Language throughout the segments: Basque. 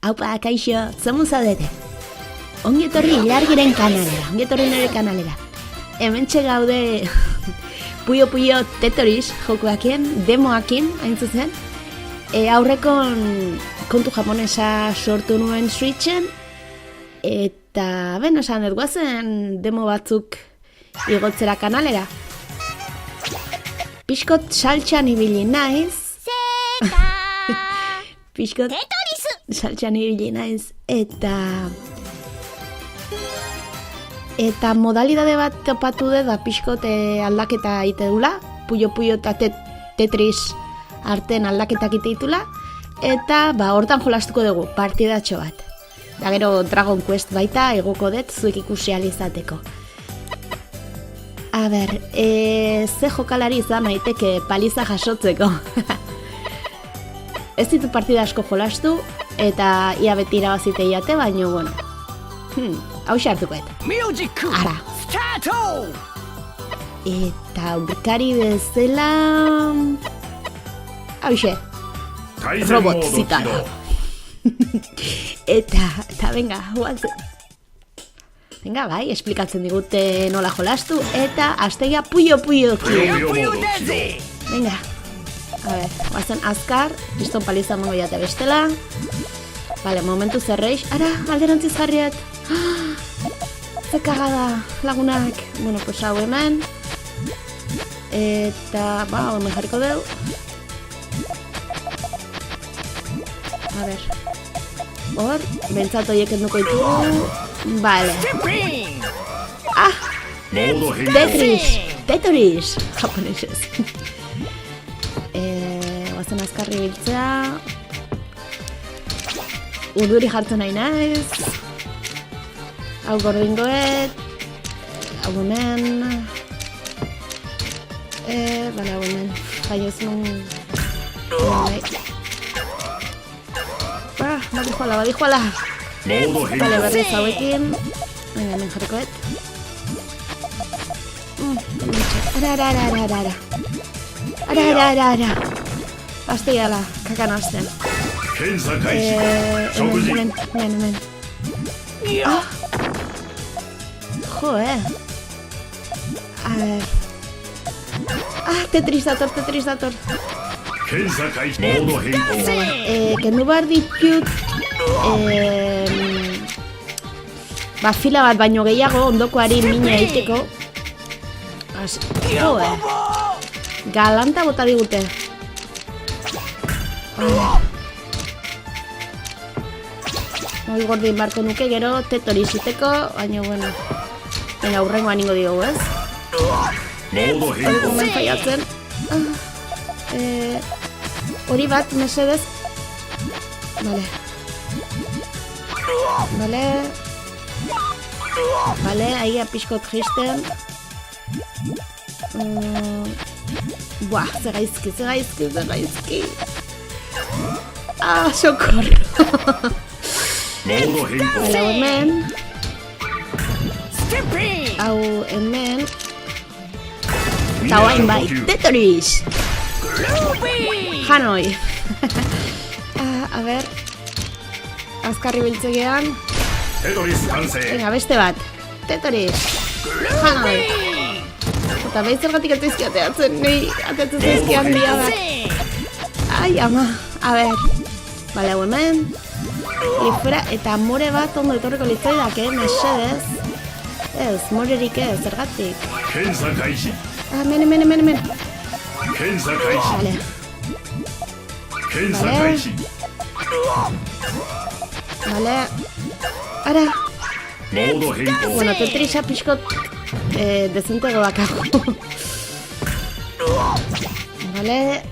Aupa, kaixo, zemu zaudete? Ongietorri ilargiren kanalera, ongietorri nire kanalera. Hementxe gaude Puyo Tetris jokoakien, demoakin, hain zuzen. Aurrekon kontu japonesa sortu nuen Switchen, eta esan dut guazen demo batzuk igotzera kanalera. Pixkot saltxan ibili naiz. Pixkot saltxan ibili naiz, eta modalidade bat topatu dut da pixkot aldaketa ite dula, Puyo eta Tetris arten aldaketak ite ditula, eta hortan jolastuko dugu, partidatxo bat. Da gero Dragon Quest baita egoko dut zuek ikusi alizateko. A ber, ze jokalari izan naiteke paliza jasotzeko. Ez ditut partida asko jolastu, eta ia beti irabazite jate, baina, bueno. Hau hartuko eta. Ara. Eta aurkari bezala... Hauxe. Robot zitara. Eta venga, guatzen. Venga, bai, esplikatzen digute nola jolastu, eta astegia Puyo. Venga. A ver, guazen azkar, piston paliza mongo jate bestela. Vale, momentu zerreiz. Ara, alderantziz jarriet. Ze kagada, lagunak. Bueno, pues hau hemen. Eta, hemen jarriko deu. A ver. Hor, bentsat oiek enduko ditugu. Vale. Tetris. Japonesez. Guazen azkarri biltzea. Urduri jartzen nahi naiz. Hau gordingoet. Hau hemen. Bale, hau hemen. Jaioz nun... Badijuala. Bale, berriz hauekin. Venga, hemen jarrikoet. Ara. Pastigala, kakan azten. Hemen. Jo, A ver. Tetris dator. Kendu behar ditut fila bat baino gehiago ondokoari mina egiteko. Jo, galanta bota digute. Hoi gordin barko nuke gero Tetris iteko, baina bueno. Venga, urrengoan ingo digu, ez? Hori gumen faiatzen. Hori bat, mesedez. Vale, aia pixkot jisten. Buah, ze gaizki. Socorro. Vale, hau hemen. Eta hain bai, Tetris! Hanoi! A ber... Azkarri biltzegean... Venga, beste bat! Tetris! Hanoi! Eta behin zergatik atzaizki ateatzen, nahi ateatzen zaizkian biadak. Ai, ama! A ber... Bale, hau hemen... Ifura, eta more bat ondo etorriko litzaidak, mesedez... Ez, morerik ez, zergatik. Hemen. Vale. Ara. Bueno, Tetrisa pixkot dezente godakago. Vale.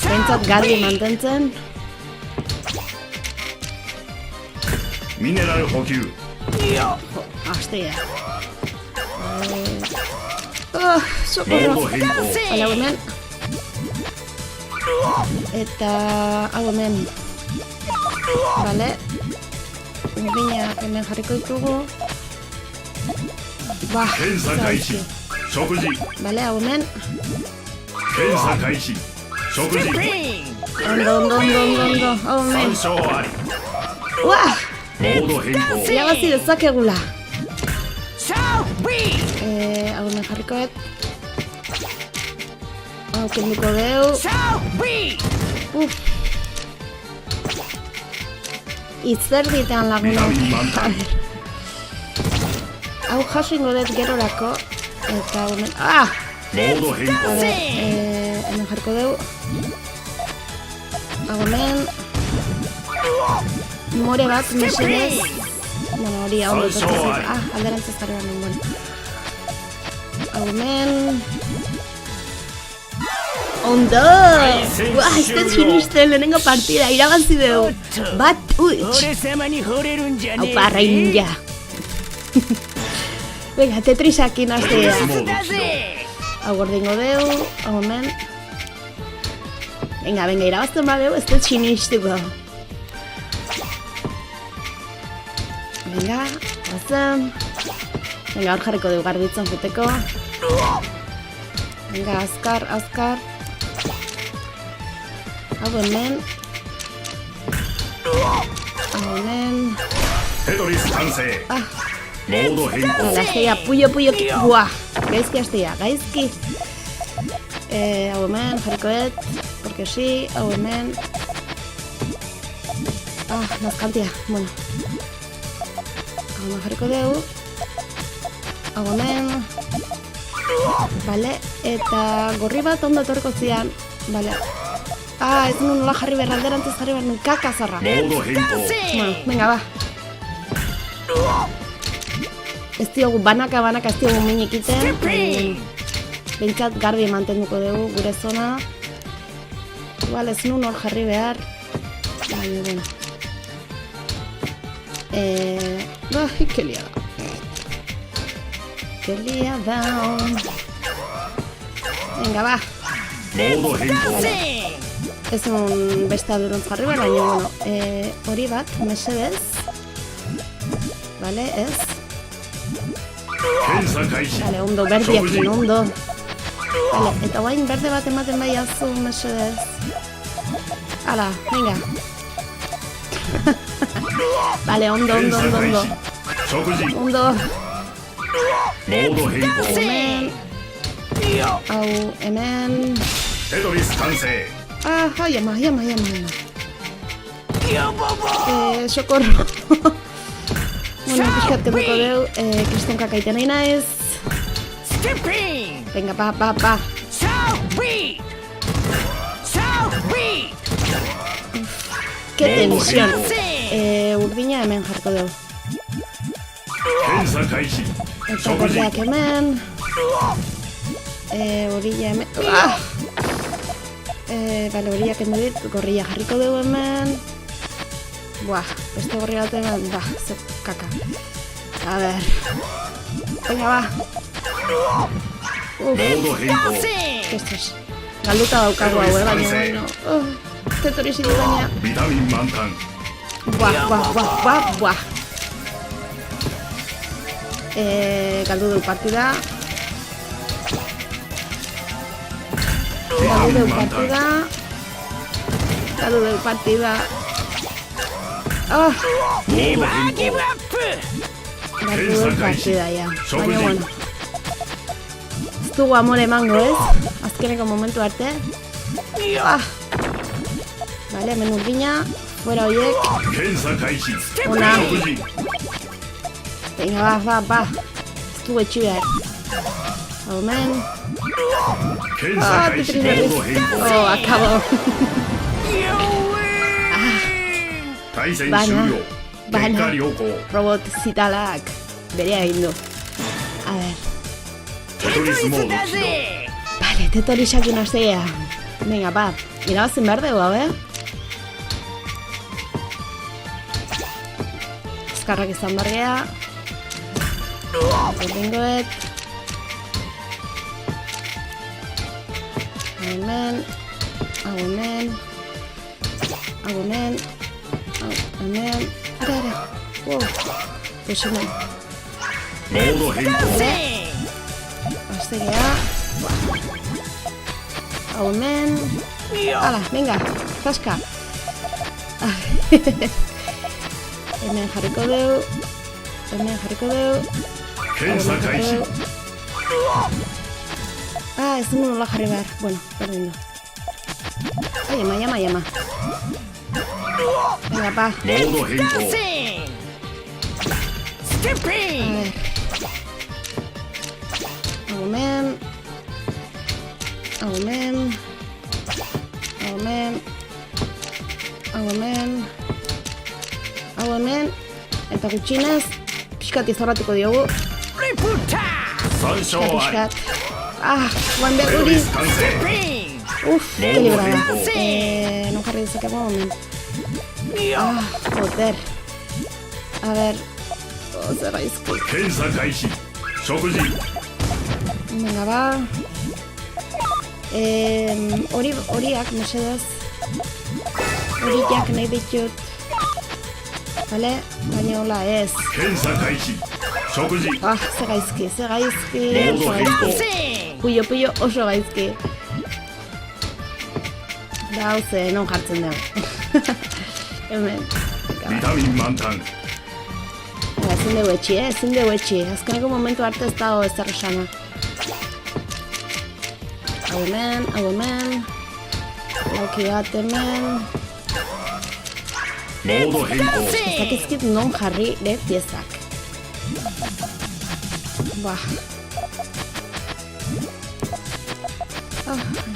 Bentsat garbi mantentzen. Mineral hokyu. Astea. Socorro. Vale, hau hemen. Eta hau hemen. Vale. Bina hemen jarriko ditugu. Vale, hau hemen. Ondo. Oh, men. Uah! Irabazi dezakegula. Hau hemen jarrikoet. Hau kenduko deu. Itzerditean laguna. Hau jaso ingo dut gerorako. Eta hemen... Hemen jarriko deu. Hau hemen... More bat, mesedez. Bueno, hori hau dut ez. Alderantzaz jarri bat nuen. Hau hemen... Ondo! Buah, ez dut sinisten lehenengo partida, irabazi dugu. Bat, huts! Haupa, reinja! Venga, Tetrisakin aztea. Hau gordingo dugu, hau hemen. Venga, irabazten badeu, ez dut sinistuko. Venga, bazen. Venga, hor jarriko dugu garbitzen juteko. Venga, azkar. Hau hemen. Azteia, puyo. Buah, gaizki azteia, gaizki. Hau hemen, jarrikoet. Porque sí, hau hemen. Nazkantia, bueno. Hau hemen jarriko dugu. Hau hemen. Vale, eta gorri bat ondo etorko zian. Vale. Ez nuen nola jarri behar, alderantzaz jarri behar nuen kakazarra. Bueno, venga, ba. Ez diogu banaka ez diogu minik iten. Bentsat garbi mantenduko dugu gure zona. Igual ez nuen hor jarri behar. Baina, bueno. Que liada. Venga, ba. Ez un beste aduruntz jarri behar, baina, bueno, hori bat, mesedez. Vale, ez. Vale, ondo, berdiakin, ondo. Vale, eta guain berde bat ematen bai azu, mesedez. Hala, venga. Vale, ondo. Hemen. Hau, hemen. Yama. Socorro. Bueno, pixkat kenduko deu, kristonka kaiten nahi naiz. Venga, pa. Qué tensión. Urdina hemen jarko deu. Eta gordeak hemen. Orilla hemen. Vale, orilla kendu dit, gorrilla jarriko dugu hemen. Buah, beste gorri bat hemen, ze kaka. A ver. Venga, ba. Estos. Galduta daukagu hau, baina, bueno. Tetorisitu baina. Buah. Galdu dugu partida. Galdu dugu partida. Galdu dugu partida, ja. Baina, bueno. Ez dugu amore emango, ez? Azkeneko momentu arte. Vale, hemen urdina. Fuera horiek. Ona. Venga, ba. Ez dugu etxi behar. Hau hemen. Akabo. Bana. Robot zitalak. Berea egin du. A ver. Vale, tetorisakin aztea. Venga, ba. Irabazen behar dugu, Azkarrak izan bargea. Gordingoet. Hemen. Ara. Wow. Hemen. Aztegea. Hau hemen. Hala, venga, zaska. Hemen jarriko deu. Ez du nola jarri behar. Bueno, berdin du. Ai, llama. Venga, pa. Modo henko. Skipping! Hau hemen. Eta gutxinez, pixkat izorratuko diogu. Pixkat. Guan beguri. Que librada. Non jarri dezakegu hemen. Joder. A ver. Zer gaizki. Venga, ba. Horiak, mesedez. Horiak nahi ditut. Vale? Baina hola ez. Zer gaizki. Oso gaizki. Puyo, oso gaizki. Da, hauze, non jartzen dugu. Hemen. Vitamin mantan. Ezin dugu etxi. Azkeneko momentu arte ez dago ezer esana. Hau hemen. Lauki bat hemen. Modo henko. Ez dakizkit non jarri de piezak. Bah.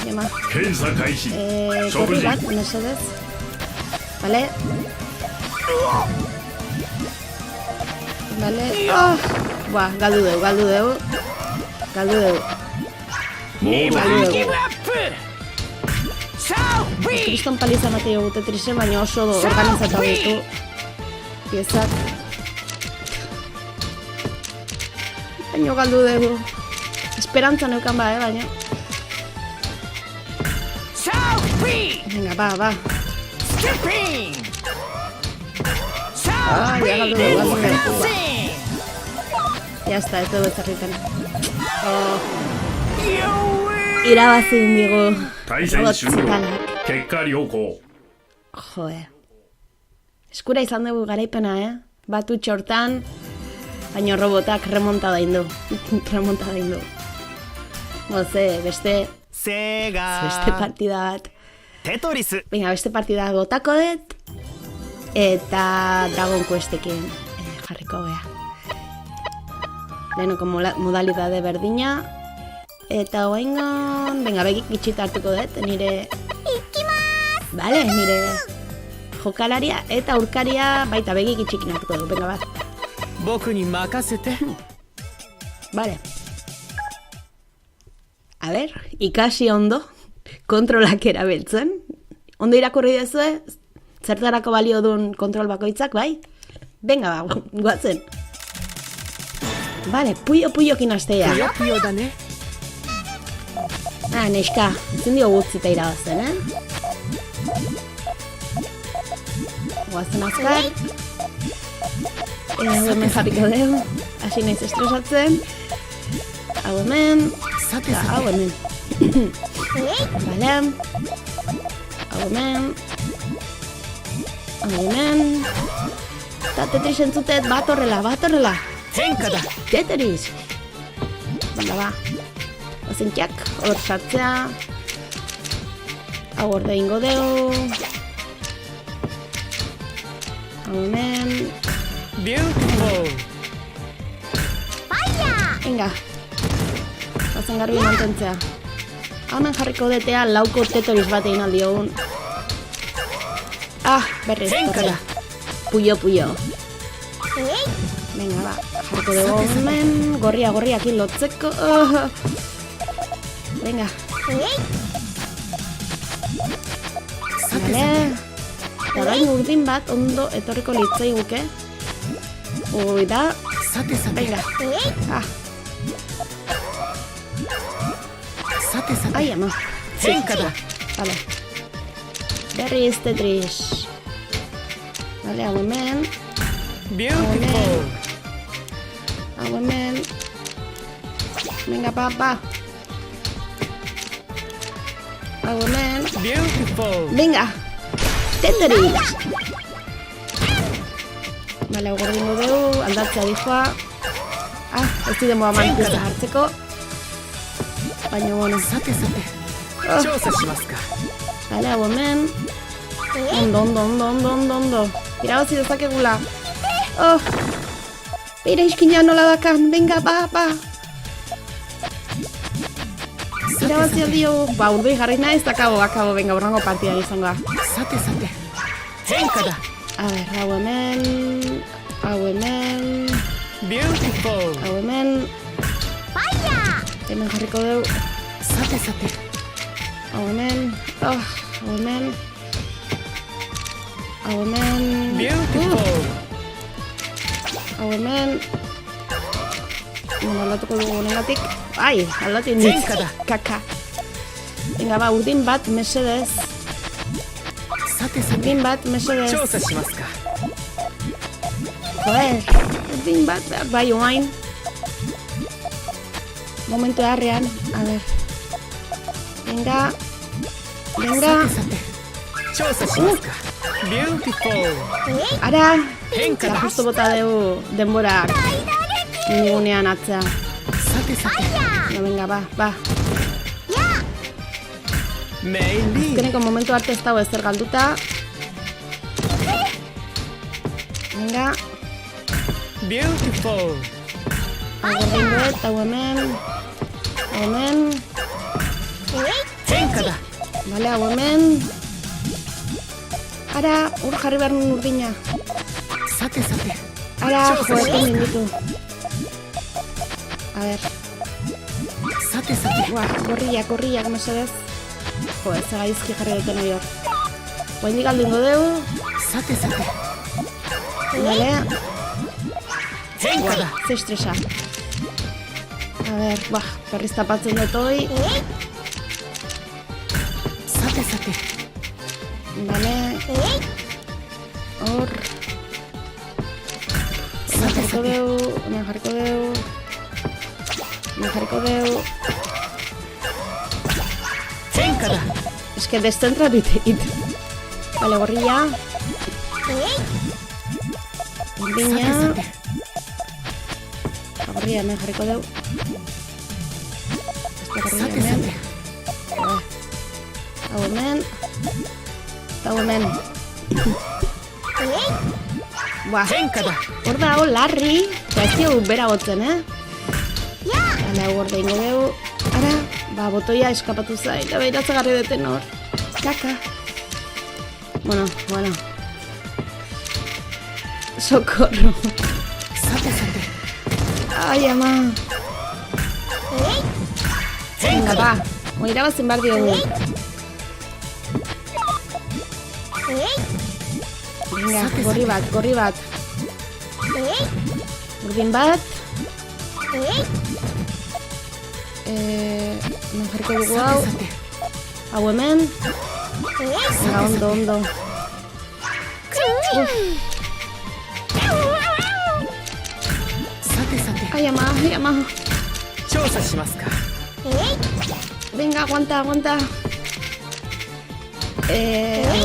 Llama. Korri bat, mesedez. Vale. Buah, galdu deu. Kriston paliza mate dugu Tetrisen, baina oso organizatu ditu piezak. Baina galdu dugu. Esperantza neukan ba, baina. Venga, ba. Ya galdu dugu. Ya está, ez dugu ezarritan. Irabazin digu. Joe. Eskura izan dugu garaipena, Batutxe hortan, baina robotak remontada indu. Beste partida bat. Tetris. Venga, beste partida botako dut. Eta Dragon Questekin jarriko gea. Lehenoko modalidade berdina. Eta oaingon, venga, begik itxita hartuko dut, nire... Vale, nire jokalaria eta urkaria baita begik itxikin hartuko dut, venga, bat. Boku ni makasete. Vale. A ver, ikasi ondo, kontrolak erabiltzen. Ondo irakurri dezue, zertarako balio duen kontrol bakoitzak, bai? Venga, ba, guatzen. Vale, puyo-puyokin astea. Puyo da, ne? Neska, ezin dio gutzita irabazten, Guazen azkar. Hau hemen jarriko dugu. Hasi naiz estresatzen. Hau hemen. Hau hemen. Bale. Hau hemen. Eta Tetris entzutet bat horrela. Zenkada. Tetris. Banda ba. Ozentiak, hor sartzea. Hau orde ingo dugu. Hau hemen. Beautiful. Venga. Bazen garbi mantentzea. Hemen jarriko detea lauko Tetris bat egin aldiogun. Berriz, horrela. Puyo. Venga, ba. Jarriko dugu hemen. Gorriakin lotzeko. Venga. Vale. Orain urdin bat ondo etorriko litzai guke. Da. Venga. Ai, ama. Zenkada. Vale. Berriz Tetris. Vale, hau hemen. Beautiful. Hau hemen. Venga, pa. Hau hemen. Beautiful. Venga. Tetris. Bale, hau gordingo dugu, aldatzea dijoa. Ez dide moa manikusta hartzeko. Baina, bueno. Sate. Chousa shimasu ka. Bale, hau hemen. Ondo. Irabazi dezakegula. Beira iskina nola dakan. Venga, ba. Irabazi aldio. Urdui jarri naiz, akabo. Venga, urrango partida izango da. Sate. Henka da. A ver, hau hemen. Beautiful. Hau hemen. Hemen jarriko dugu. Sate. Hau hemen. Hau hemen. Beautiful. Hau hemen. Aldatuko dugu honengatik. Ai, aldatu indiz. Henka da. Kaka. Venga, ba, urdin bat, mesedez. Urdin bat, mesedez. Chousa shimasu ka. Joder, urdin bat, bai oain. Momentu harrean, a ver. Venga. Sate. Chousa shimasu ka. Beautiful. Ara, Henka da. justo bota dugu denborak minigunean atzea. Sate. Venga, ba. Meili. Azkeneko momentu arte ez dago ezer galduta. Venga, Beautiful. hau gordin duet, hau hemen. Henka da. Bale, hau hemen. Ara, jarri behar nun urdina. Sate. Ara, joetan ninditu. A ver, Sate. gorriak, mesedez. Jo, ez gaizki jarri duten hori hor. Guaindik aldingo dugu. Sate. Bale, Henka da. ze estresa. A ver, berriz tapatzen dut hoi. Sate. Bale, hor. Hemen jarriko dugu. Henka da. Es que descentra biteit. Bale, gorria. Urdina. Gorria hemen jarriko dugu. Sate. Hau hemen. Henka da. Hor dago larri. Ez diogu bera gotzen, Bale, hau hor ingo dugu. Ara, botoia eskapatu zait. Eta behiratza garri duten hor. Kaka. Bueno. Socorro. Sate. Ai, ama. Venga, ba. Irabazin behar diogu. Venga, gorri bat. Urdin bat. Jarriko dugu hau. Hau hemen. Venga, ondo. Ai, ama. Chousa shimasu ka. Venga, aguanta. Hau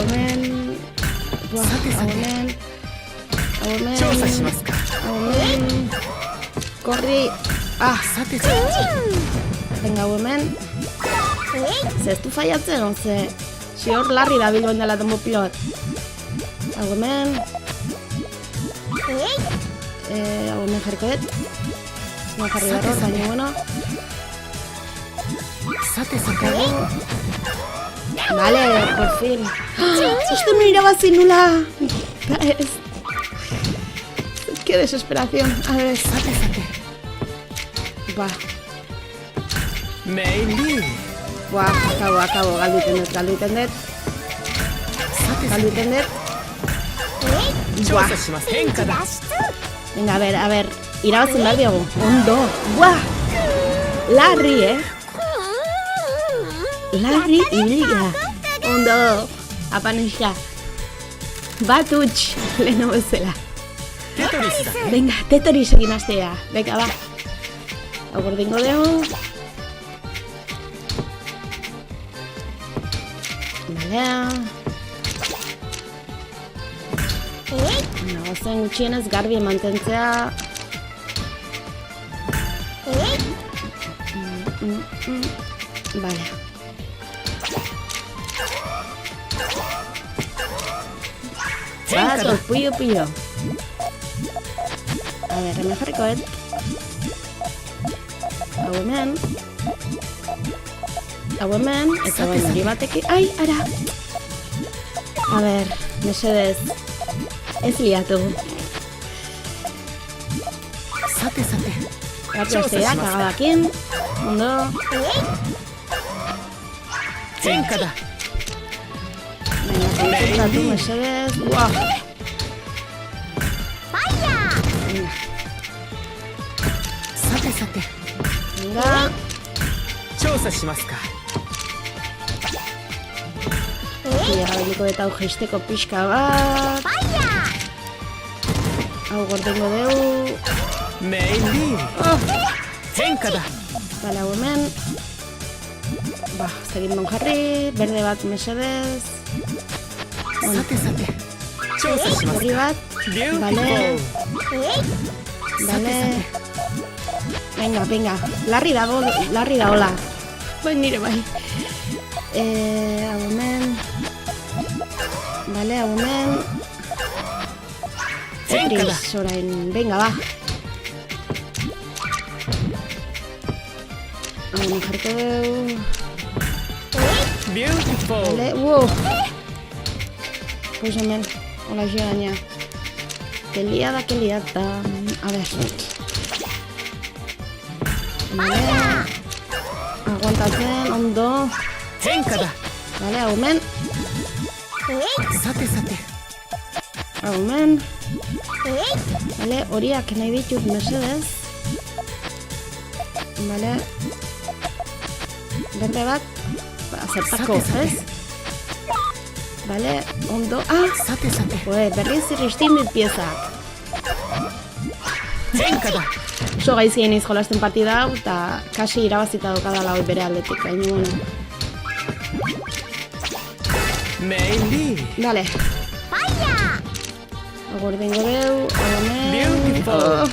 hemen. Chousa shimasu ka. Korri. Sate. Venga, hau hemen. Ze ez du faiatzen, ze si hor larri da bilboen dela denbo pilot. Hau hemen. Hau hemen jarriko dut. No jarri barro, baina bueno. Sate. Vale, por fin. Esto me irabazi nula. Qué desesperación. A ver. Sate. Meili. Akabo. Galdu iten dut. Chousa shimasu. Henka da. Venga, a ver. Irabazin behar diogu. Ondo. Larri, Larri ilia. Ondo. Apaneska. Batuts. Leno bezala. Tetris da. Venga, Tetris egin astea. Venga, ba. Hau gordingo dugu. Gozen gutxienez garbi mantentzea. Vale. Bato, puyo. A ver, hemen jarrikoet. Hau hemen, eta hori batekin. Ai, ara! A ver, mesedez. Ez liatu. Sate. Gartxastea, kagadakin. Ondo. Henka da. Kontratu, mesedez. Buah! Sate. Venga. 調査しますか Erabiliko eta hau jeisteko pixka bat. Hau gordengo deu. Meili Henka da. Bale, hau hemen. Ez egin non jarri. Berde bat mesedez. Sate. 調査します Horri bat. Bale. Venga. Larri da hola. Bai, nire bai. Hau hemen. Bale, hau hemen. Tetris orain. Venga, ba. Hau hemen jarriko deu. Beautiful. Bale, wow. Pues hemen. Hola, gaina. Que liada. A ver. Vale. Aguantatzen, ondo. Henka da. Vale, hau hemen. Sate. Hau hemen. Vale, horiak nahi ditut mesedez. Vale. Berde bat. Zertako, ez? Vale, ondo. Sate. Berriz irristin dit piezak. Henka da. Oso gaizki iniz jolasten partida hau, eta kasi irabazita dokadala hoi bere aldetik, baina bueno. Meili. Dale. Agordengo deu, hemen. Beautiful.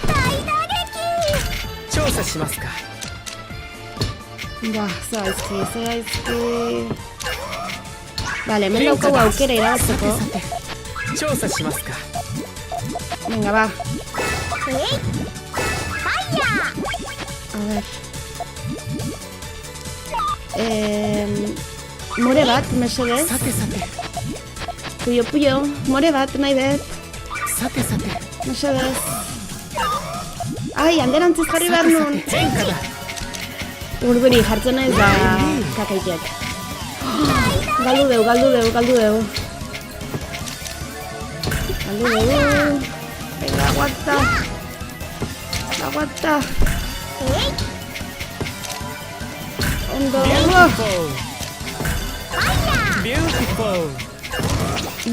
調査しますか Zaizki. Vale, hemen daukagu aukera irabazteko. 調査しますか Venga, ba. A ver. More bat, mesedez. Sate. Puyo. More bat, nahi dut. Sate. Mesedez. Ai, handerantziz jarri behar nun. Henka da. Urduri, jartzen naiz da kakaitek. Galdu deu. Venga, aguanta. Ondo. Beautiful.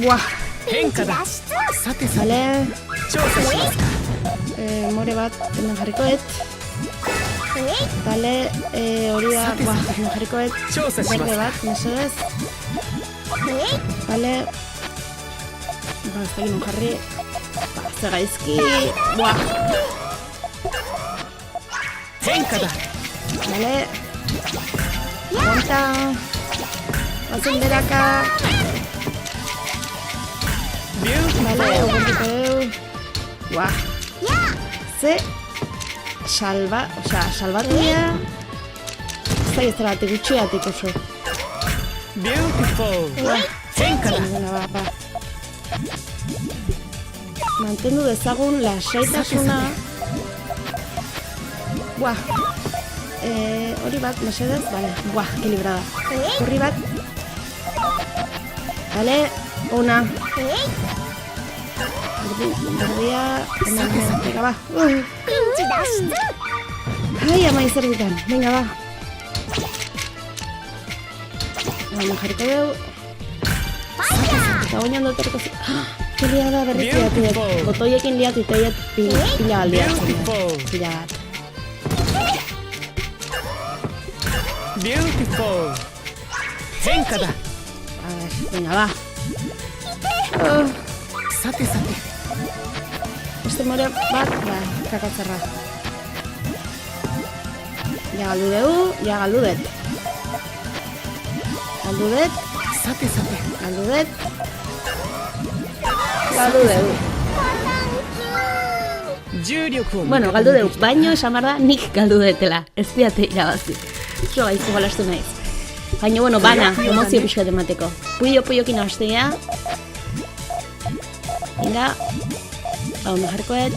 Buah. Henka da. Sate. Vale. 調査しますか More bat, hemen jarrikoet. Vale, hori da, hemen jarrikoet. Berde bat, mesedez. Vale. Ez da ginen jarri. Ze gaizki. Buah. Henka da. Vale. Aguanta. Bazen beraka. Vale, aguantiko deu. Buah. Ze salbatu dira. Ez da gizteratik gutxiatik oso. Beautiful. Henka da. Ba. Mantendu dezagun lasaitasuna. Buah. Hori bat, mesedez, vale. Buah, ekilibrada. Horri bat. Vale, ona. Berdia, venga, ba. Ai, ama izer ditan, venga, ba. Baina jarriko deu. Eta oinan doterko zi... Que liada berriz liatu dut. Botoiekin liatu itaiat pila aldiatzen. Pila bat. Beautiful. Henka da. A ver, venga, va. Sate, sate. Beste more bat, kakatzerra. Ja galdu dugu, ja galdu dut. Galdu dut. Sate, sate. Galdu dut. Galdu dugu. Bueno, galdu dugu, baino esan behar da nik galdu dutela. Ez diate irabazi. Zo gaizko galastu naiz. Baina, bueno, bana, emozio pixkat emateko. Puiokin hastea. Venga. Hau jarkoet.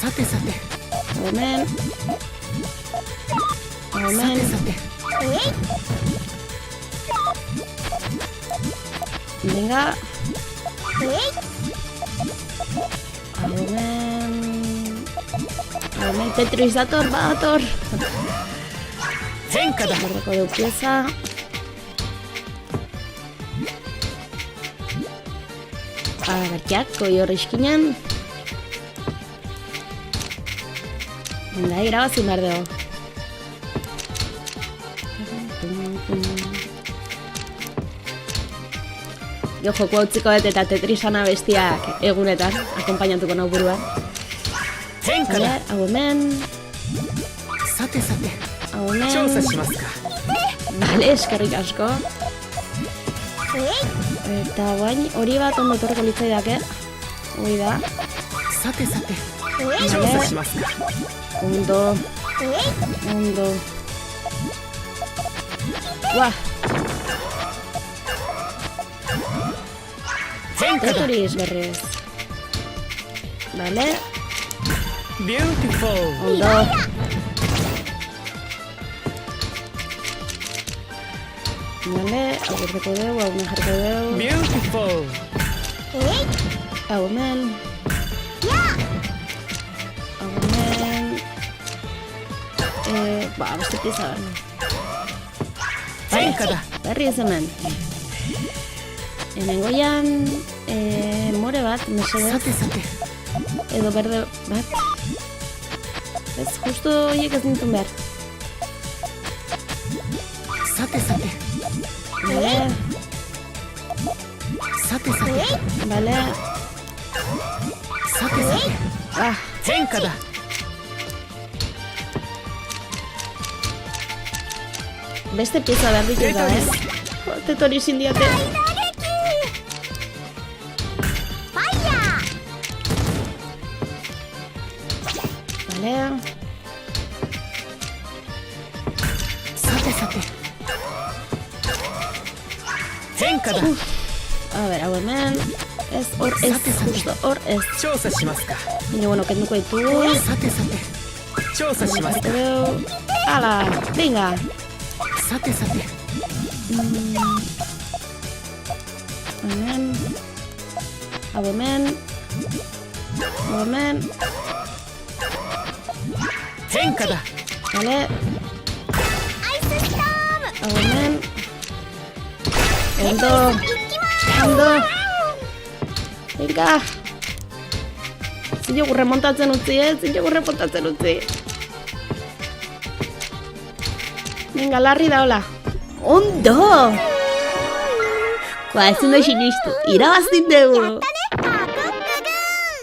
Sate, sate. Hemen. Hemen. Sate, Venga. Hemen Tetris dator, bator. Zenkada. Gordeko dugu pieza. Agarkiak, koi horri iskinen. Venga, irabazin behar dugu. Jo, joku hau txiko dut eta Tetrisana bestiak egunetan, akompainatuko nau buruan. Zenkada. Hau hemen. Sate, sate. Hau hemen. Txauza shimasu ka. Bale, eskerrik asko. Eta guain, hori bat ondo torreko litzaidake. Hoi da. Sate, sate. Txauza shimasu ka. Ondo. Ondo. Buah. Tetris berriz. Bale. Beautiful. Ondo. Bale, hau gordeko dugu, hau jarko dugu. Beautiful. Hau hemen. Hau hemen. Beste pieza behar. Zenkada. Berri ez hemen. Hemen goian, more bat, mesedez. Sate, sate. Edo berde bat. Ez, justu horiek ez nintun behar. Sate, sate. Bale, Sate, sate. bale. Sate, sate. Zenkada. Beste pieza behar ditut da, ez? Tetris indiate. Bale. Sate, sate. Zenkada. A ber, hau hemen. Ez, hor ez, justo, hor ez. Txauza shimasu ka. Baina, bueno, kenduko ditugu. Sate, sate. Txauza shimasu ka. Hala, venga. Sate, sate. Hemen. Hau hemen. Hau hemen. Zenkada. Bale. Hau hemen. Ondo. Ondo. Venga. Zinjogu remontatzen utzi, zinjogu remontatzen utzi. Venga, larri da, hola. Ondo! Ba, ez ondo sinistu. Irabaztin dugu.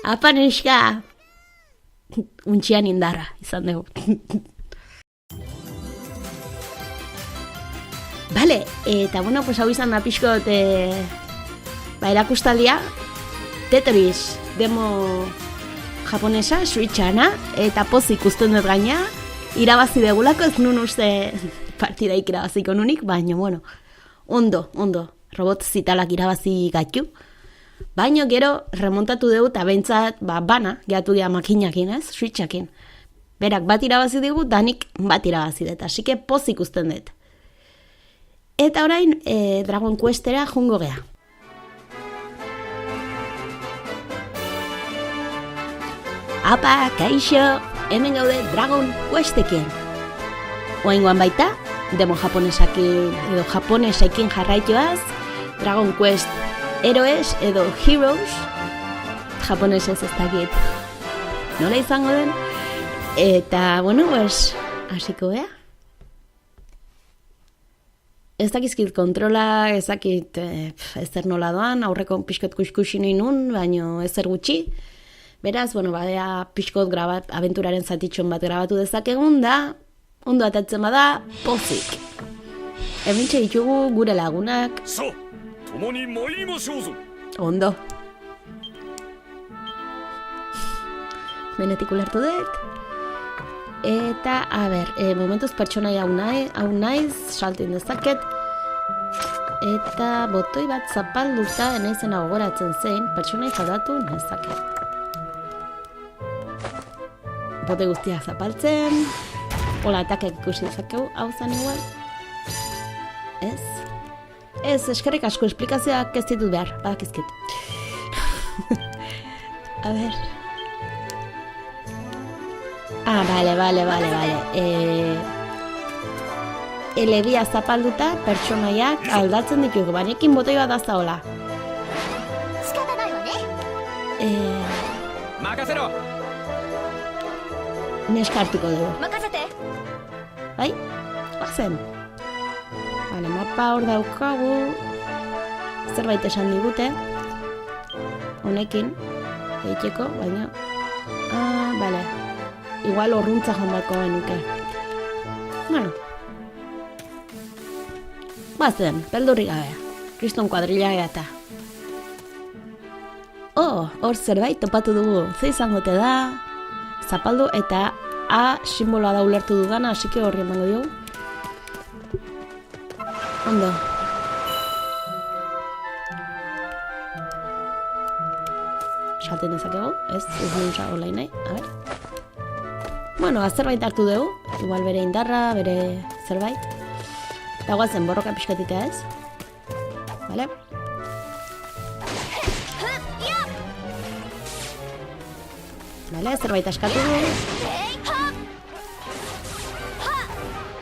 Apa, neska. Untxian indarra, izan dugu. Bale, eta bueno, pues hau izan da pixkot erakustaldia. Tetris demo japonesa, switchana, eta pozik ikusten dut gaina. Irabazi degulako, ez nun uste partidaik irabaziko nunik, baina, bueno, ondo, robot zitalak irabazi gaitu. Baina gero remontatu dugu eta behintzat bana, gehiatu gea makinakin, ez, switchakin. Berak bat irabazi dugu, danik bat irabazi dut, así que pozik ikusten dut. Eta orain, Dragon Questera jungo gea. Apa, kaixo, hemen gaude Dragon Questekin. Oaingoan baita, demo japonesakin edo japonesekin jarraituaz, Dragon Quest Heroes edo Heroes, japonesez ez dakit nola izango den, eta, bueno, pues, hasiko gea. Ez dakizkit kontrola, ez dakit ezer nola doan, aurreko pixkot kuskusi nahi nun, baino ezer gutxi. Beraz, bueno, badea pixkot abenturaren zatitxon bat grabatu dezakegun da, ondo atatzen bada, pozik. Hementxe ditugu gure lagunak. Ondo. Benetik ulertu dut. Eta, a ber, momentuz pertsonai hau naiz, saltin dezaket. Eta botoi bat zapalduta enaizena gogoratzen zein, pertsonai jaldatu nezaket. Bote guztiak zapaltzen. Hola, atakek ikusi dezakegu, hau zan igual. Ez? Ez, eskerrik asko esplikazioak ez ditut behar, badakizkit. A ber... Ah, vale. Elebia zapalduta pertsonaiak aldatzen ditugu, banekin botoi bat dazaola. Neska hartuko dugu. Bai? Oazen. Vale, mapa hor daukagu. Zerbait esan digute. Honekin. Eiteko, baina... Ah, vale. Igual horruntza jambako genuke. Bueno. Bazen, beldurri gabe. Kriston kuadrilla eta. Oh, hor zerbait topatu dugu. Ze izangote da... Zapaldu eta A simboloa da ulertu dudana, asike horri emango diogu. Ondo. Salten dezakegu, ez nuntza online nahi, a ber. Bueno, zerbait hartu dugu, igual bere indarra, bere zerbait. Eta guazen borroka pixkatitea ez. Vale? Vale, zerbait askatu du.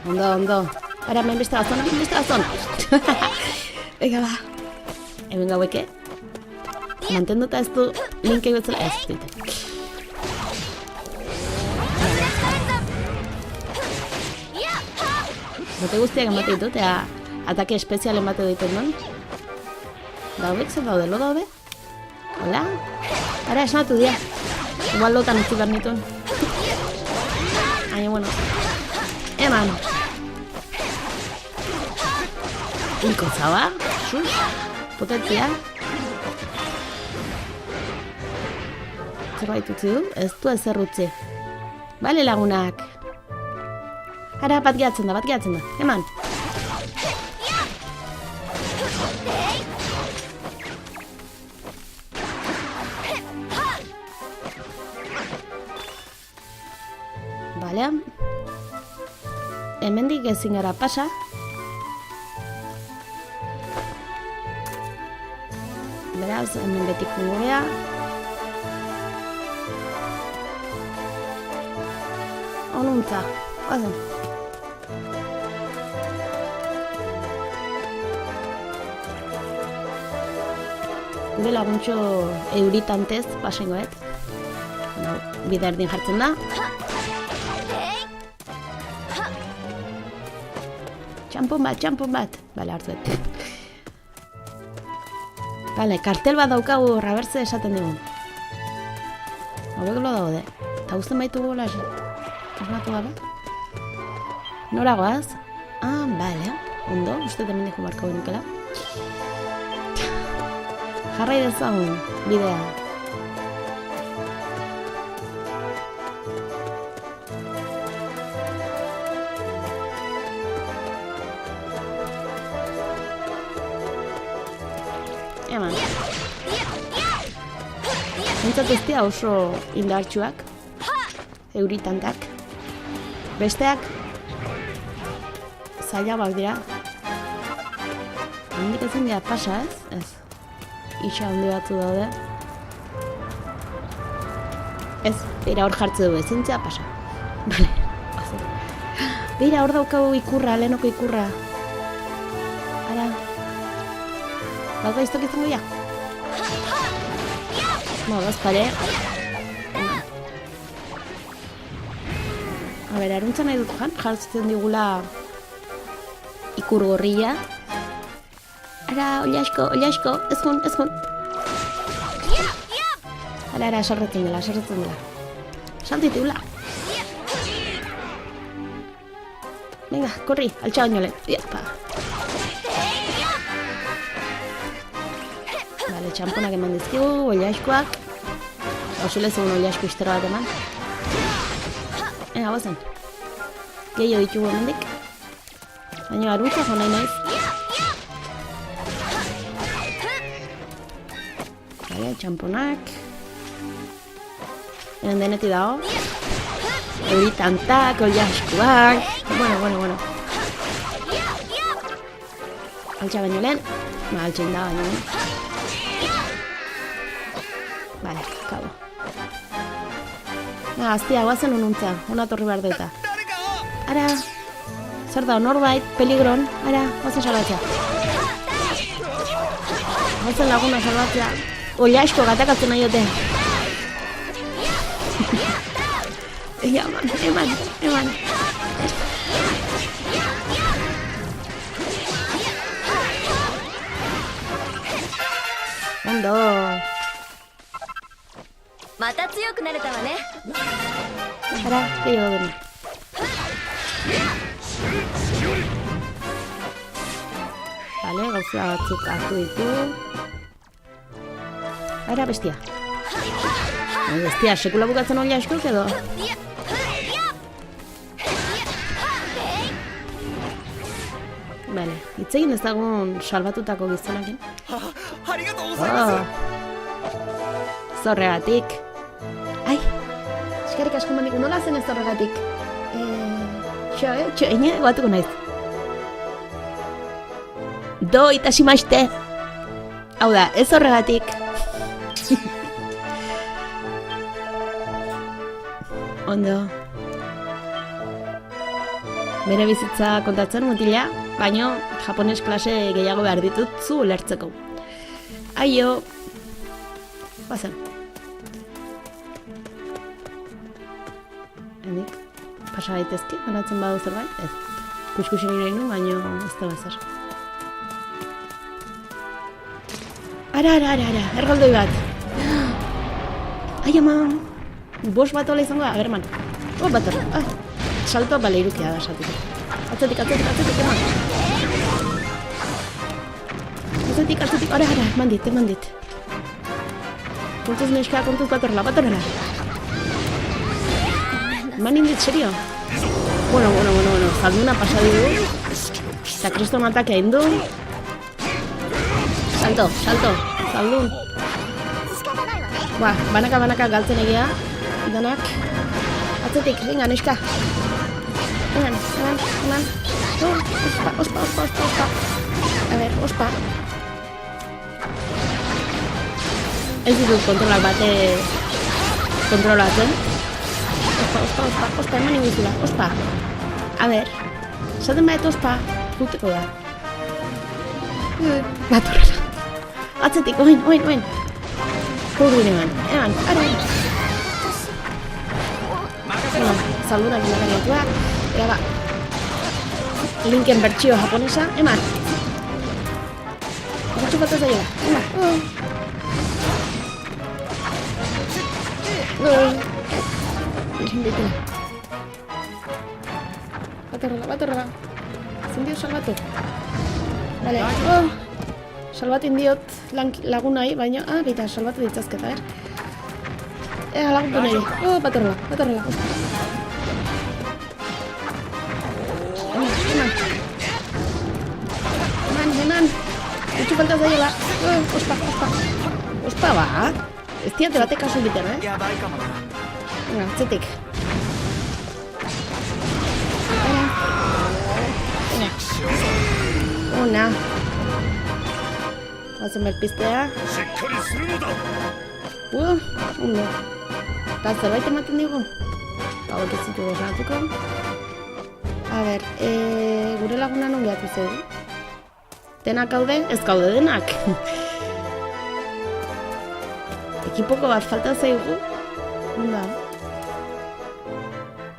Ondo. Ara, hemen beste bazona. Ega ba. Hemen gaueke. Mantenduta ez du linkei betzela ez dite. Bote guztiak emate ditut, ea atake espezial emate ditut non. Daudek, zer daude, lo daude? Hola? Ara, esnatu dia. Igual lotan utzi behar nituen. Baina, bueno. Eman. Hilko zaba. Sus. Potentzia. Zerbait utzi du? Ez du ezer utzi. Bale lagunak. Ara, bat gehatzen da. Eman. Bale. Hemendik ezin gara pasa. Beraz, hemen betik gugea. Onuntza. Oazen. Gure laguntxo euritantez pasengoet. Bide erdin jartzen da. Txampon bat. Bale, hartuet. Bale, kartel bat daukagu rabertze esaten dugu. Hauek lo daude. Eta guzten baitu gola esnatu gabe. Noragoaz? Ah, bale. Ondo, uste temendeko marko benukela. Jarrai dezagun, bidea. Eman. Entzat ez dira oso indartsuak. Euritantak. Besteak zailagoak dira. Hendik ezin dira pasa ez? Ez. Isa handi batzu daude. Ez, beira hor jartze du ezintzea pasa. Bale. Beira hor daukagu ikurra, lehenoko ikurra. Ara. Bauka iztok izango ya? Bazpare. A ber, aruntza nahi dut jartzen digula ikur gorria. Ara, Ollasko, ez jun. Ara, sarretzen dela. Saltitu, ula. Venga, korri, altxa baino lehen. Iapa. Vale, txamponak eman dizkigu, Ollaskoak. Osule zegoen Ollasko iztero bat eman. Venga, gozen. Gehiago ditugu emendik. Baina arruntza jo nahi naiz. Vale, txamponak. Hemen denetik dago. Euritantak, Ollaskoak. Bueno. Altxa baino lehen. Altxein da baino lehen. Vale, kabo. Aztia, guazen ununtza. Una torri behar deuta. Ara. Zer da, norbait, peligron. Ara, guazen salbatzea. Guazen laguna salbatzea. Ollasko gatakatzen nahi dute. Eman. Ondo. Mata tsuyoku nareta wa ne. Ara, gehiago dena. Vale, gauza batzuk hartu ditu. Ara, bestia. Bestia, sekula bukatzen Ollaskok edo? Vale, itzegin ezagun salbatutako gizonakin. Zorregatik. Ai, eskerrik asko mandiku, nola zen ez zorregatik? Ine, goatuko naiz. Do, itasimaste. Hau da, ez horregatik. Ondo. Bere bizitza kontatzen mutila, baino japones klase gehiago behar ditutzu ulertzeko. Aio. Bazen. Hendik, pasa daitezke, banatzen badu zerbait? Ez. Kuskusin nahi nu, baino ez da bazer. Ara, erroldoi bat. Ai, eman. Bost bat ola izango da, a ber, eman. Bat horra. Saltoa bale irukia da, saltiko. Atzetik, eman. Atzetik, ara, eman dit. Kontuz neska, kontuz bat horrela. Eman indit, serio? Bueno, zalduna pasadigu. Eta kriston atake haindu. Salto, zaldun. Banaka galtzen egia. Danak. Atzetik, venga, neska. Eman. Ospa. A ber, ospa. Ez ditut kontrolak bate kontrolatzen. Ospa, eman inguzula, ospa. A ber, zaten baet ospa, guteko da. Bat horrela. Atzetik, oin. Kurduin eman, ara. Saldunak indagariatua. Ega ba. Linken bertxio japonesa, eman. Gutxu bat ez da jola, eman. Bat horrela. Ezin dio salbatu. Vale. Salbatu indiot lagunai, baina... Bita, salbatu ditzazketa, laguntu nahi. Bat horrela. Eman. Gutxu falta zaila. Ospa ba. Ez diate batek kasu egiten, Atzetik. Una. Bazen berpiztea. Ondo. Eta zerbait ematen digu? Hauek ez zitu gozatuko. A ber, gure laguna non gehatu zeu? Denak gaude? Ez gaude denak. Ekipoko bat falta zaigu. Onda.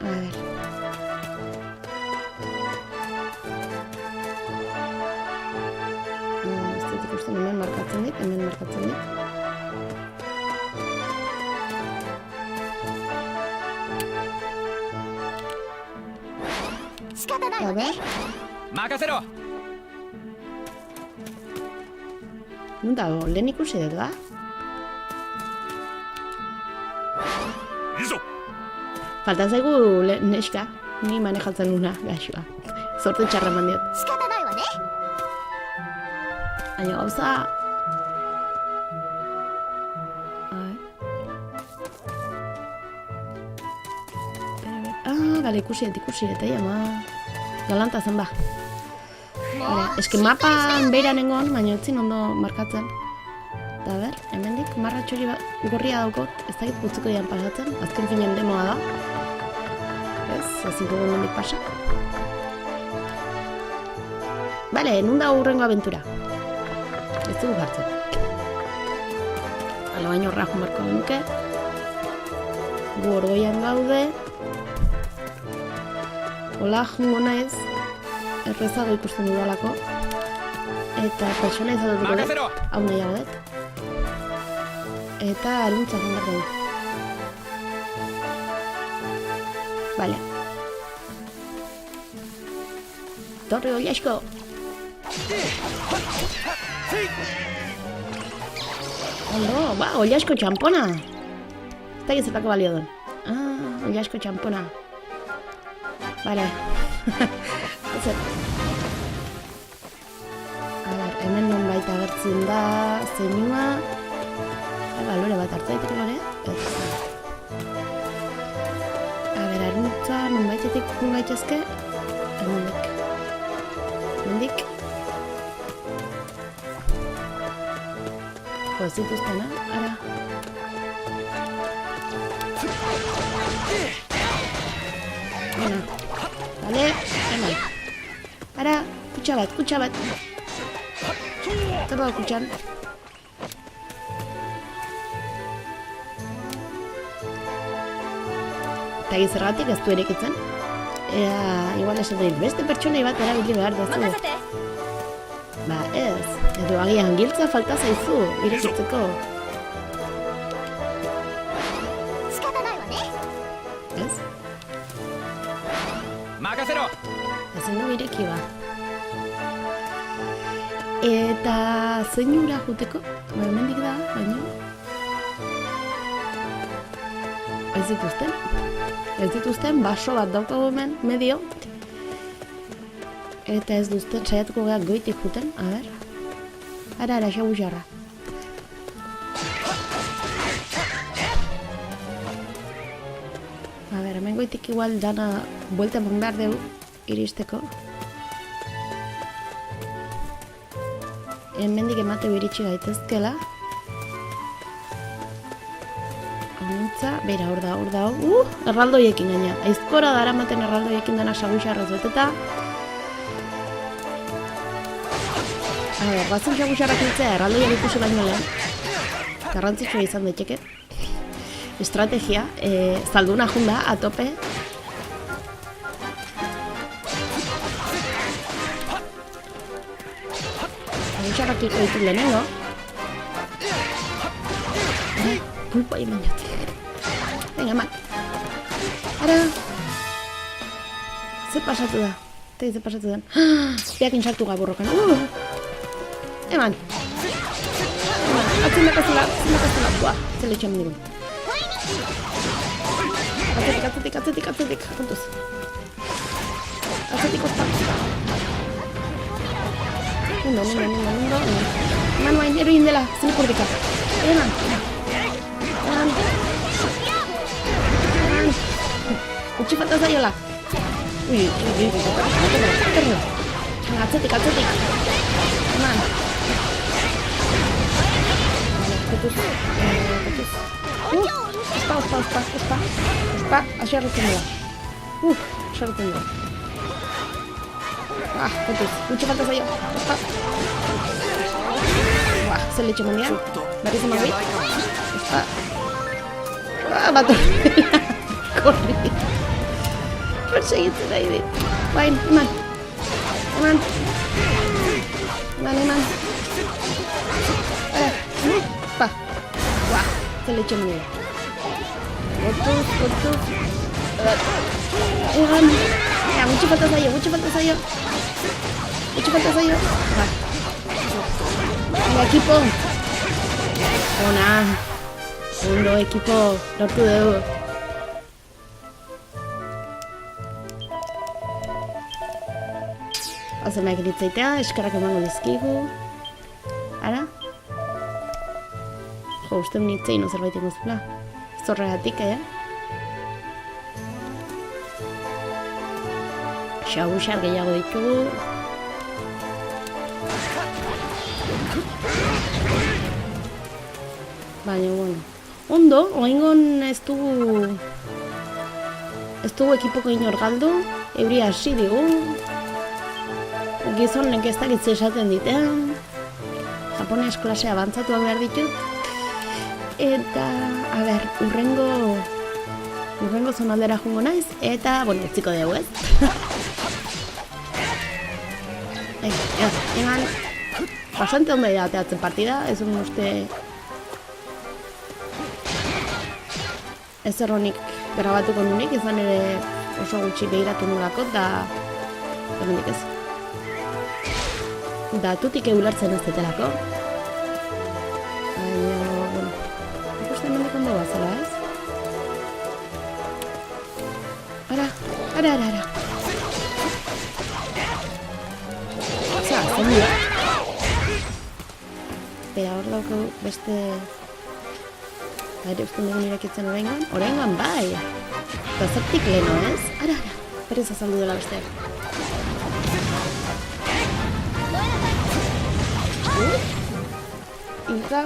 A ber. hemen markatzen dit, A ber, Makasero! nun dago, lehen ikusi dut, ba? Faltan zaigu neska, ni manejatzen nuna, gaxua. Zorte txarra mandiot. Baina gauza... Bale, ikusi eta ama... Galanta zen ba. Bale, eske mapan beiran engon, baina etzin ondo markatzen. Eta ber, hemendik marratxori gorria daukot, ez dakit putziko dian pasatzen, azken finen demoa da. Ezin dugu hemendik pasa. Bale, nun da hurrengo abentura. Ez dugu hartzen. Hala baino horra jumarko genuke. Gu orgoian gaude. Hola, jungo naiz. Errezago ikusten dudalako. Eta persona izatuko dut. Hau nahi hau dut. Eta aluntza zengarko dut. Bale. Torre Oliasko! Ondo, ba, Oliasko txampona! Ez da gizetako balio duen. Oliasko txampona. Bale. A ber, hemen non baita agertzen da zeinua. Lore bat hartzaitek lore. A ber, aruntza, non baitetik jun gaitezke. Hemendik. Ez dituztena, ara. Bena. Bale, hemen. Ara, kutsa bat. Zer dago kutsan? Eta gizergatik ez du erekitzen. Igual esan dut, beste pertsonei bat erabili behar dazu. Ba ez, edo agian giltza falta zaizu, irekitzeko. Ez? Makasero! Ezen du ireki ba. Eta zeinura juteko, hemendik da, baina... Ez dituzten, baso bat daukagu hemen, medio. Eta ez duzten, saiatuko gara goitik juten, a ber. Ara, xagu jarra. A ber, hemen goitik igual dana buelta eman behar dugu iristeko. Hemendik emateu iritsi gaitezkela. Bera, hor da. Erraldoiekin gaina. Aizkora dara maten erraldoiekin dana saguxarraz beteta. A ber, batzen saguxarrak hiltzea erraldoiak ikusi baino lehen. Garrantzitsua izan daiteke. Estrategia, zalduna junda, atope. Saguxarrak hilko ditu lehenengo. Pulpa iman jat. Venga, eman. Ara! Zer pasatu da? Zer pasatu den? Beakin sartu gaburrokan. Eman. Atzen dakazela. Buah, zer letxean mendigun. Atzetik. Kontuz. Atzetik ozta. Mundo. Eman bain, eroin dela. Zer ikurdika. Eman. Utsi falta zaiola. Ui. Atzetik. Eman. Kotuz. Ospa. Aserretzen dela. Aserretzen dela. Kotuz. Utsi falta zaio. Ospa. Zer letxe mandian. Berriz eman bai. Ospa. Bat horrela. Korri. Persegitzen nahi dit. Bain, eman. Eman, eman. Pa. Guau, zeletxen nire. Gotuz. Egan. Gutxi falta zaio. Venga, equipo. Ona. Ondo, equipo. Lortu dugu. Ozemeak iritzaitea, eskerrak emango dizkigu. Ara? Jo, uste minitzein zerbait inguzpela. Zorregatik, Xaguxar gehiago ditugu. Baina, bueno. Ondo, oaingon ez dugu ekipoko inor galdu. Euria hasi digu. Gizonek ez dakitze esaten ditean. Japones klase abantzatuak behar ditut. Eta, a ber, urrengo zonaldera jungo naiz. Eta, bueno, etziko dugu, ez? Egan, bastante ondo da teatzen partida. Ez un uste... Ez erronik grabatuko nunik, izan ere oso gutxi behiratu nolako, eta... Hemendik ez. Datutik eulertzen ez detelako. Baina, bueno, ikusten hemendik ondo bazela, ez? Ara. Osa, zen dira. Bera, hor dauko beste... Aire usten dugun irakitzen oraingoan bai! Eta zertik leheno, ez? Ara, berez azaldu dela beste. Ilka.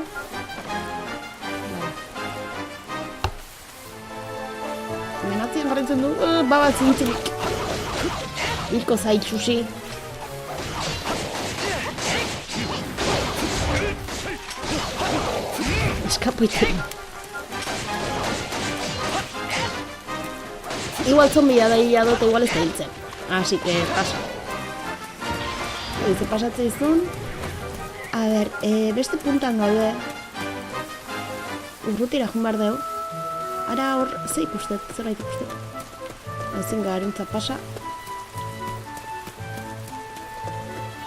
Menatzen garritzen du, babat zintzilik. Ilko zait, sushi. Eskapuitzen. Igual zombia da hila dut, igual ez da hiltzen. Así que pasa. Ze pasatzea izun. A ber, beste puntan gaude. Urrutira jun behar dugu. Ara hor, ze ikustet, zerbait ikustet. Ezin garuntza pasa.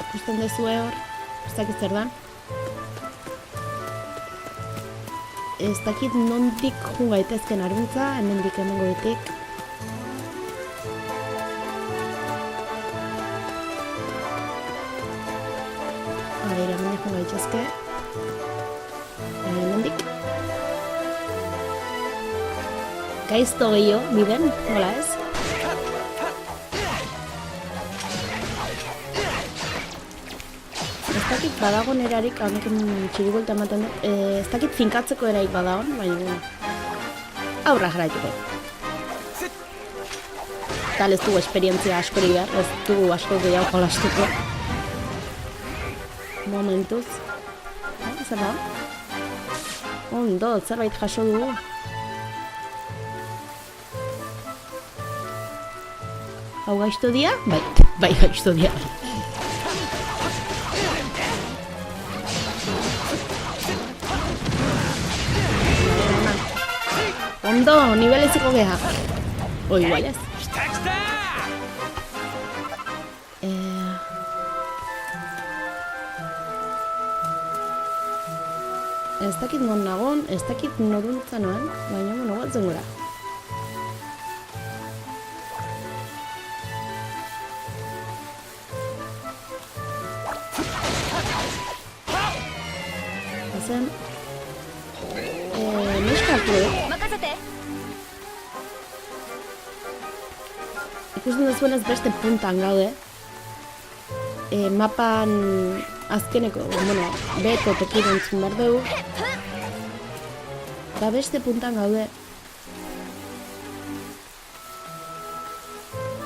Ikusten dezue hor, ez dakit zer dan. Ez dakit nondik jun gaitezken aruntza, hemendik emango ditik. Hemendik jun gaitezke. Hemendik. Gaizto gehiago, biden, nola ez? Ez dakit badagon erarik, hanekin txirigolta ematen dut, ez dakit finkatzeko erarik badagon, baina aurra jarraituko. Tal ez dugu esperientzia askori behar, ez dugu asko gehiago jolastuko. Momentuz. Zer da? Ondo, zerbait jaso dugu. Hau gaizto dia? Bai gaizto dia. Ondo, niveleziko geha. O igual ez. Ez dakit non nagon, ez dakit noruntza noan, baina bueno, batzen gora. Ezen... Neska hartu dut. Ikusten duzuenez beste puntan gaude. Mapan azkeneko, bueno, beko tokiro entzun behar dugu. Da beste puntan gaude.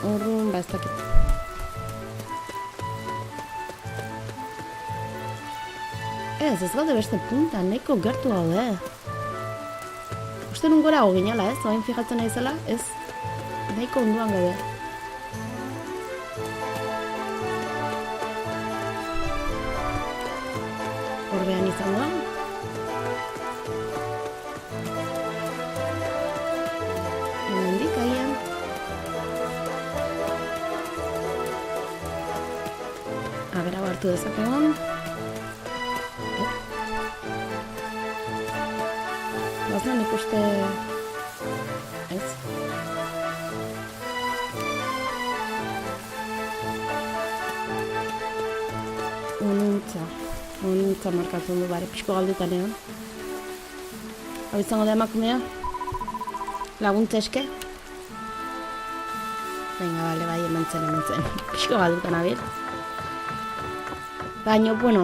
Orrun, ez dakit. Ez gaude beste puntan, nahiko gertu gaude. Uste nun gora ginala, ez? Oain fijatzen naizela, ez? Nahiko onduan gaude. orbean izango. Hemendik agian. Hau hartu dezakegun. Baznan ikuste... Ez. Onuntza markatzen du bare, pixko galdutan egon. Hau izango da emakumea? Laguntza eske? Venga, bale, bai, emantzen. Pixko galdutan abil. Baina, bueno...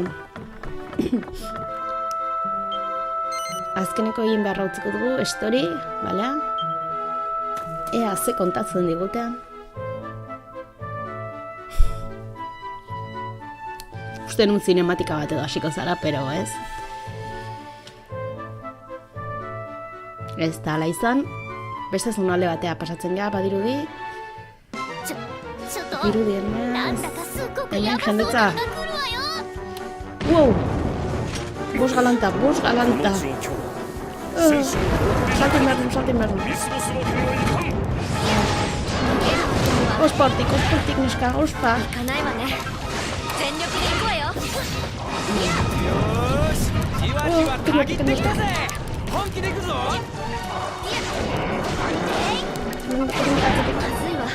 Azkeneko egin beharra utziko dugu, story, bale? Ea, ze kontatzen digutean. Uste nun zinematika bat edo hasiko zara, pero ez. Ez da ala izan. Beste zunalde batea pasatzen gara, badirudi. Dirudien ez. Hemen jendetza. Wow! Bos galanta. Salten behar du. Osportik, neska, ospa. 行かないわね全力で行くわよ本気で行くぞ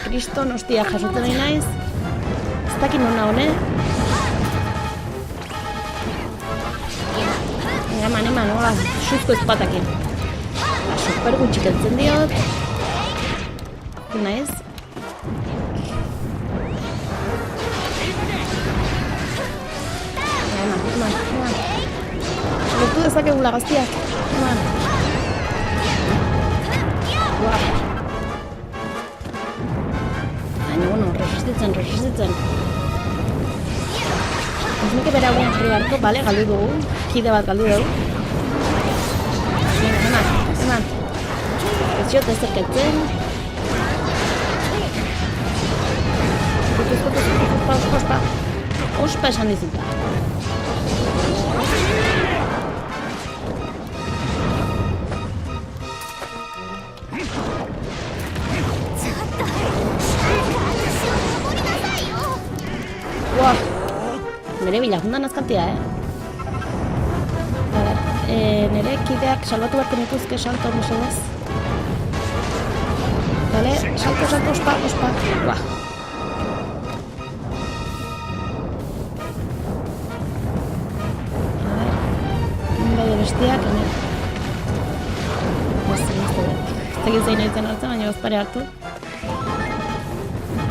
Kriston, ostia, jasotzen nahi naiz. Ez dakit non nago, Eman, hola, suzko ezpatakin. Super gutxik entzen diot. Naiz. Eman. Lortu dezakegula gaztiak. Eman. Baina, bueno, resistitzen. Ez nike bere aguan jarri beharko, bale, galdu dugu. Kide bat galdu dugu. Eman. Ez jot ezerketzen. Ospa esan dizuta. Nere bilagundan azkantia, Nere kideak salbatu bat nituzke salto, mesedez. Vale, salto, ospa. Buah. Bestiak, ez dakit zein egiten hartzen, baina bazpare hartu.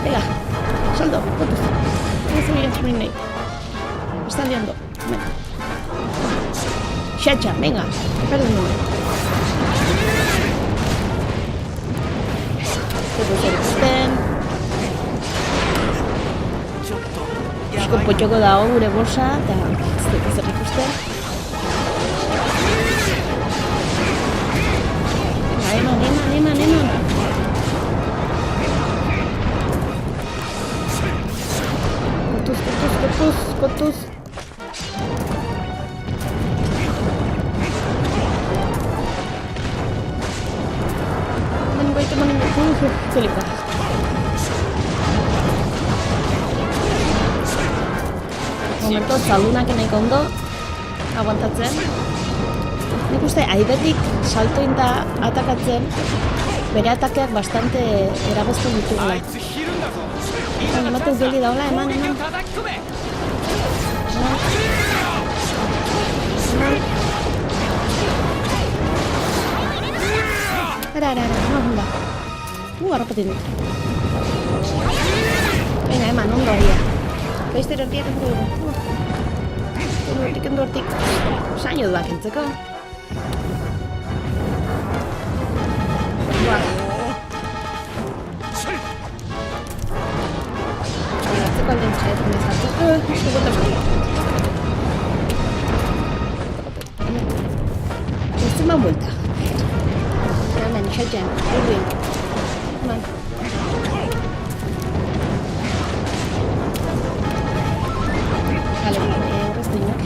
Ega, saldo, putuz. Ez egin zuen nahi. Está liando. Venga. Xatxa, venga. Perden nuen. Zeko zer ikusten. Esko potxoko dago gure bolsa, eta zeko zer ikusten. Eman. Kotuz. Manin, zelika. Momento, zalunak nahiko ondo, aguantatzen. Nik uste, aidetik salto inda atakatzen, bere atakeak bastante eragozten ditugula. Ematen geldi daula, eman. Ara, no, honda. Harrapatin dut. Venga, eman, ondo aia. Gaizter erdiak endugu. Endu hortik. Saino duak entzeko. Atzeko alden zaitu nezartu. Ezen ban vuelta. Hemen, xaltxean, urduin. Eman. Vale, horreztu inak.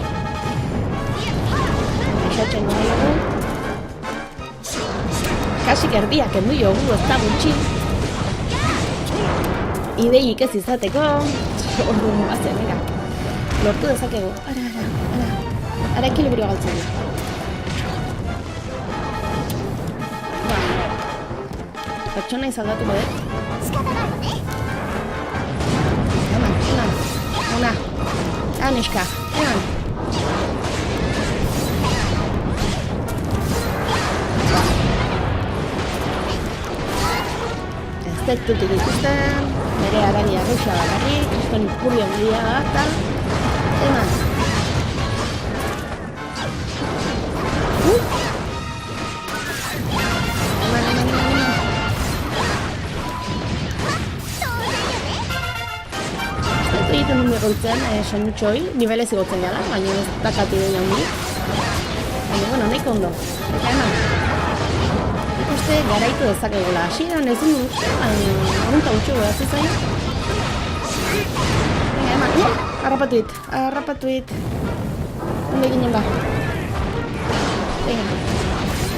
Itxain nahiago. Kasik erdiak endu jogu ez da gutxi. Ideik ez izateko. Orduan bazen, mira. Lortu dezakegu. Ara ekilibrio galtzen du. Pertsona izaldatuko dut. Ona. Neska. Eman. Ez dut ikusten. Bere arania ruxa bakarrik. Kriston ikurri ondia eta. Eman. Egiten duen egoitzen, soinutxoi, nivelez igotzen gala, baina ez dakati duen handi. Baina, bueno, nahiko ondo. Eta eman. Ikuste garaitu dezakegula. Hasieran ez duen uste, baina agunta gutxo behar zizain. Venga, eman. Harrapatuit. Onde ginen ba. Venga.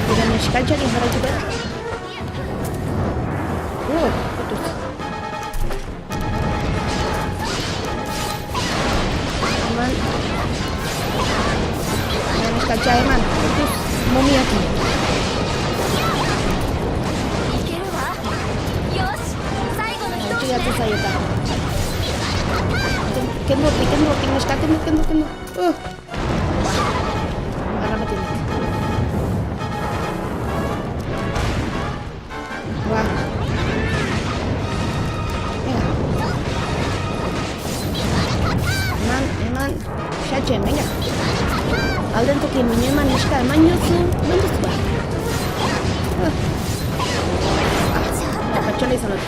Diren eskaltxakin jarraituko. Potuz. Eskaltxa eman, potuz, momiakin. Txigatu zaieta. Kendu, neska, kendu. Harrapatin. Eman, xatxen, venga. Alden toki minio eman neska eman jozu, nonduzu ba? Pertsona izan dut.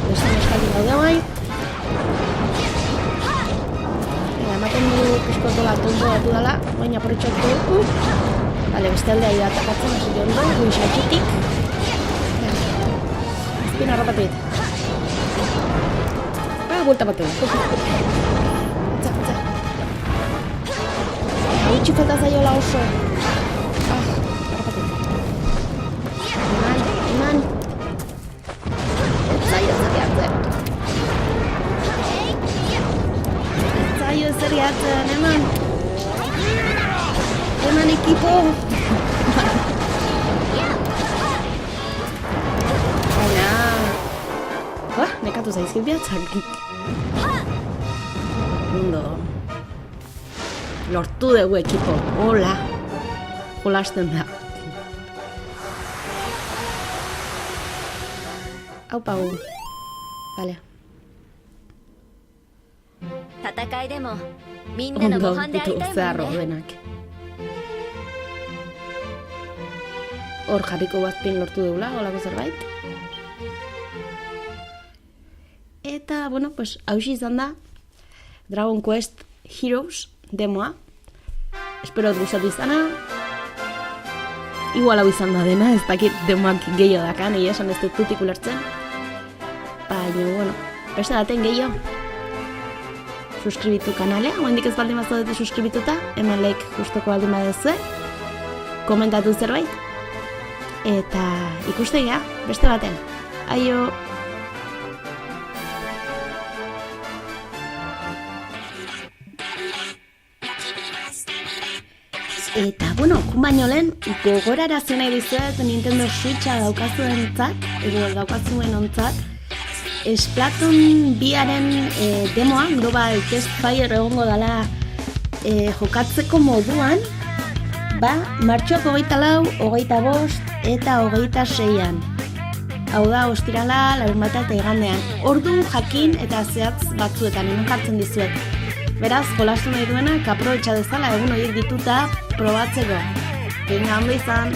Beste neskaldi gaude bai. Ematen du piskotola tonto batu dela, baina aporritxatu. Bale, beste aldea atakatzen hasi ondo, gui xatxitik. Azpina harrapatuit. Vuelta bateu. Atza. Hautsi falta zaiola oso. Harrapatu. Eman. Zaio zerriatzen, eman. Eman ekipo. Nekatu zaizkit bihatzak. Ondo. Lortu dugu ekipo. Hola. Jolasten da. Aupa gu. Vale. Ondo, ditu zeharro denak. Hor jarriko bazpin lortu dugula, holako zerbait. Eta, bueno, pues, hausi izan da Dragon Quest Heroes demoa. Espero gustatu izana. Igual hau izan da dena, ez dakit demoak gehiago dakan, egia esan ez dut tutik ulertzen. Baina, bueno, beste daten gehiago. Suskribitu kanalea, oendik ez baldin bazadete suskribituta, hemen like gustoko baldin badezue, komentatu zerbait, eta ikustegia, beste baten. Aio! Eta, bueno, kun baino lehen, gogorarazi nahi dizuet Nintendo Switcha daukazuentzat, edo daukazuen ontzat, Splatoon 2aren demoa, Global Test Fire egongo dela jokatzeko moduan, martxoak 24, 25 eta 26an. Hau da, ostirala, larunbata eta igandean. Ordu jakin eta zehatz batzuetan, hemen jartzen dizuet. Beraz, jolastu nahi duena, aprobetxa dezala egun horiek dituta probatzeko. Venga, ondo izan!